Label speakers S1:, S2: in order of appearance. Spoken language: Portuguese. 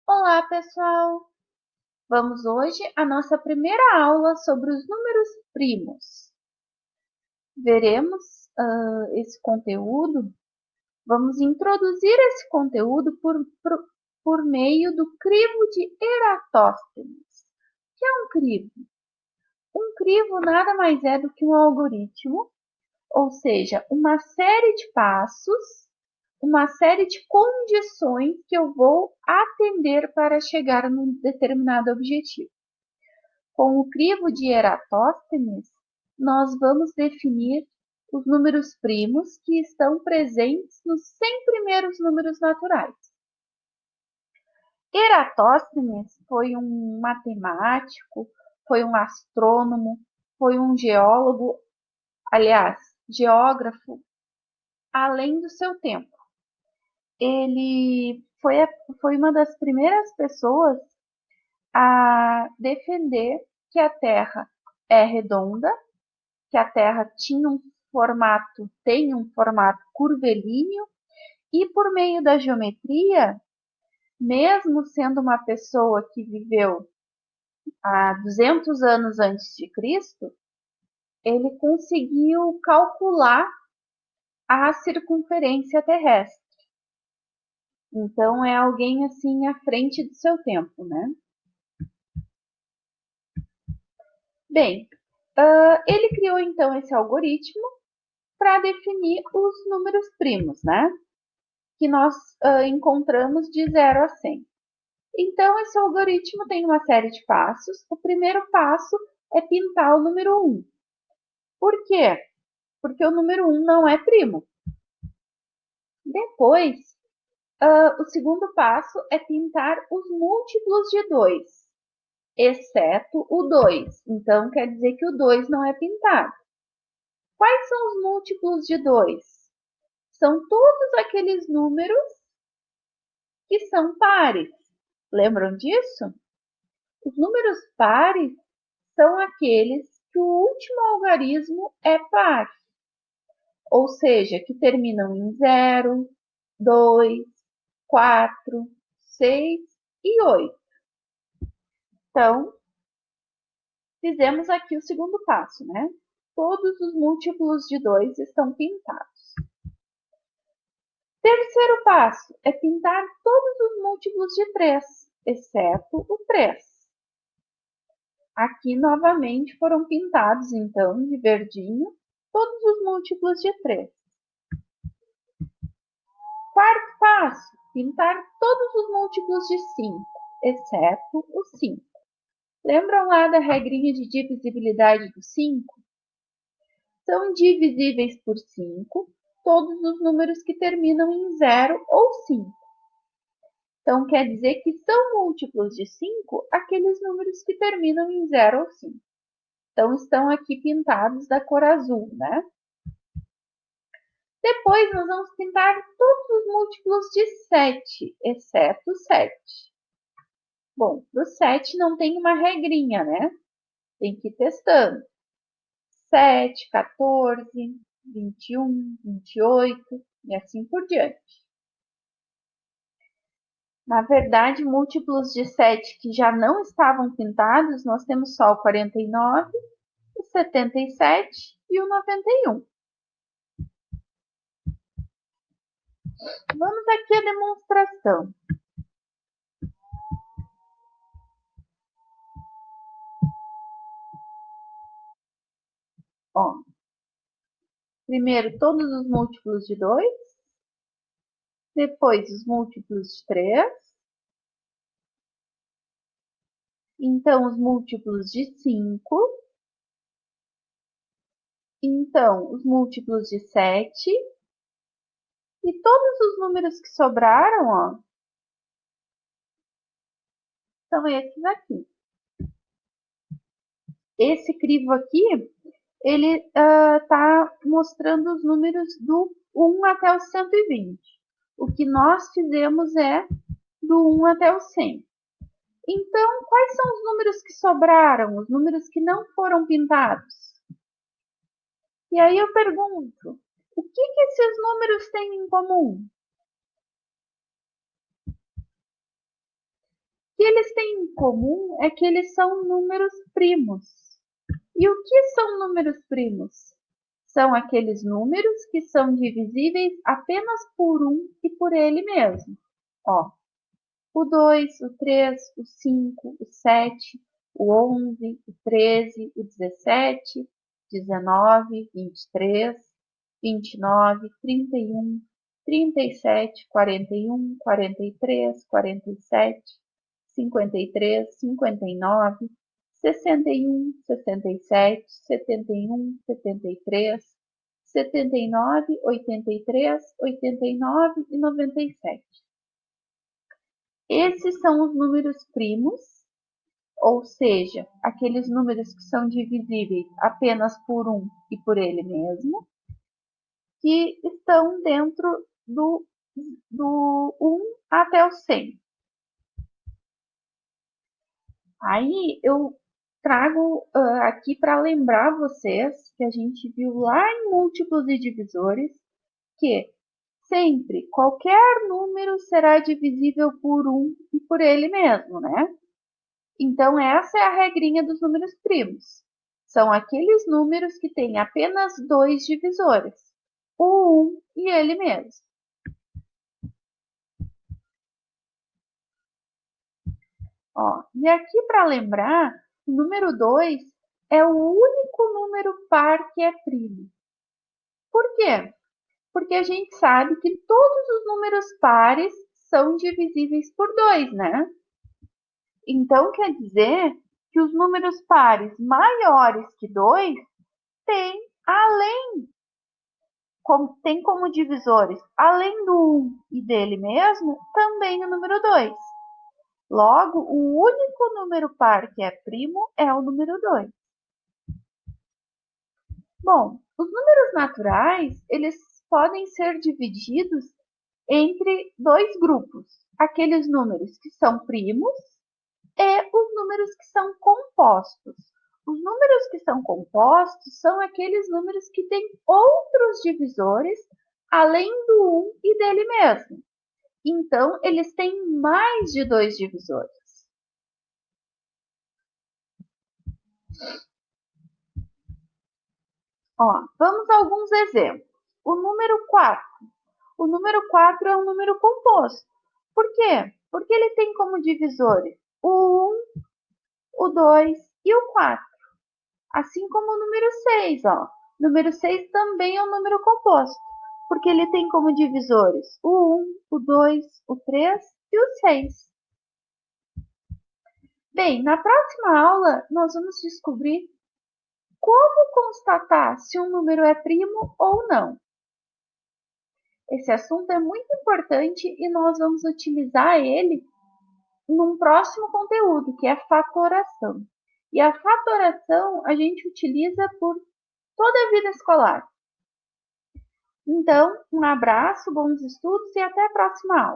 S1: Olá, pessoal! Vamos hoje à nossa primeira aula sobre os números primos. Veremos esse conteúdo. Vamos introduzir esse conteúdo por meio do crivo de Eratóstenes. O que é um crivo? Um crivo nada mais é do que um algoritmo, ou seja, uma série de passos, uma série de condições que eu vou atender para chegar num determinado objetivo. Com o crivo de Eratóstenes, nós vamos definir os números primos que estão presentes nos 100 primeiros números naturais. Eratóstenes foi um matemático, foi um astrônomo, foi um geólogo, aliás, geógrafo, além do seu tempo. Ele foi uma das primeiras pessoas a defender que a Terra é redonda, que a Terra tem um formato curvilíneo, e por meio da geometria, mesmo sendo uma pessoa que viveu há 200 anos antes de Cristo, ele conseguiu calcular a circunferência terrestre. Então é alguém assim à frente do seu tempo, né? Bem, ele criou então esse algoritmo para definir os números primos, né? Que nós encontramos de 0 a 100. Então, esse algoritmo tem uma série de passos. O primeiro passo é pintar o número 1. Por quê? Porque o número 1 não é primo. Depois, o segundo passo é pintar os múltiplos de 2, exceto o 2. Então, quer dizer que o 2 não é pintado. Quais são os múltiplos de 2? São todos aqueles números que são pares. Lembram disso? Os números pares são aqueles que o último algarismo é par, ou seja, que terminam em 0, 2, 4, 6 e 8. Então, fizemos aqui o segundo passo, né? Todos os múltiplos de 2 estão pintados. Terceiro passo é pintar todos os múltiplos de 3, exceto o 3. Aqui novamente foram pintados, então, de verdinho, todos os múltiplos de 3. Quarto passo, pintar todos os múltiplos de 5, exceto o 5. Lembram lá da regrinha de divisibilidade do 5? São divisíveis por 5 todos os números que terminam em 0 ou 5. Então, quer dizer que são múltiplos de 5 aqueles números que terminam em 0 ou 5. Então, estão aqui pintados da cor azul, né? Depois, nós vamos pintar todos os múltiplos de 7, exceto o 7. Bom, para o 7 não tem uma regrinha, né? Tem que ir testando. 7, 14, 21, 28 e assim por diante. Na verdade, múltiplos de 7 que já não estavam pintados, nós temos só o 49, o 77 e o 91. Vamos aqui à demonstração. Ó, primeiro, todos os múltiplos de 2, depois os múltiplos de 3, então os múltiplos de 5, então os múltiplos de 7 e todos os números que sobraram, ó, são esses aqui. Esse crivo aqui, ele está mostrando os números do 1 até o 120. O que nós fizemos é do 1 até o 100. Então, quais são os números que sobraram, os números que não foram pintados? E aí eu pergunto, o que esses números têm em comum? eles têm em comum é que eles são números primos. E o que são números primos? São aqueles números que são divisíveis apenas por um e por ele mesmo. Ó, o 2, o 3, o 5, o 7, o 11, o 13, o 17, 19, 23, 29, 31, 37, 41, 43, 47, 53, 59, 61, 67, 71, 73, 79, 83, 89 e 97. Esses são os números primos, ou seja, aqueles números que são divisíveis apenas por um e por ele mesmo, que estão dentro do 1 até o 100. Aí eu trago aqui para lembrar vocês que a gente viu lá em múltiplos e divisores que sempre qualquer número será divisível por 1 e por ele mesmo, né? Então, essa é a regrinha dos números primos. São aqueles números que têm apenas dois divisores, o 1 e ele mesmo. Ó, e aqui para lembrar, o número 2 é o único número par que é primo. Por quê? Porque a gente sabe que todos os números pares são divisíveis por 2, né? Então, quer dizer que os números pares maiores que 2 têm, tem como divisores, além do 1 e dele mesmo, também o número 2. Logo, o único número par que é primo é o número 2. Bom, os números naturais, eles podem ser divididos entre dois grupos. Aqueles números que são primos e os números que são compostos. Os números que são compostos são aqueles números que têm outros divisores além do 1 e dele mesmo. Então, eles têm mais de dois divisores. Ó, vamos a alguns exemplos. O número 4. O número 4 é um número composto. Por quê? Porque ele tem como divisores o 1, o 2 e o 4. Assim como o número 6. Ó. O número 6 também é um número composto, porque ele tem como divisores o 1, o 2, o 3 e o 6. Bem, na próxima aula, nós vamos descobrir como constatar se um número é primo ou não. Esse assunto é muito importante e nós vamos utilizar ele num próximo conteúdo, que é fatoração. E a fatoração a gente utiliza por toda a vida escolar. Então, um abraço, bons estudos e até a próxima aula.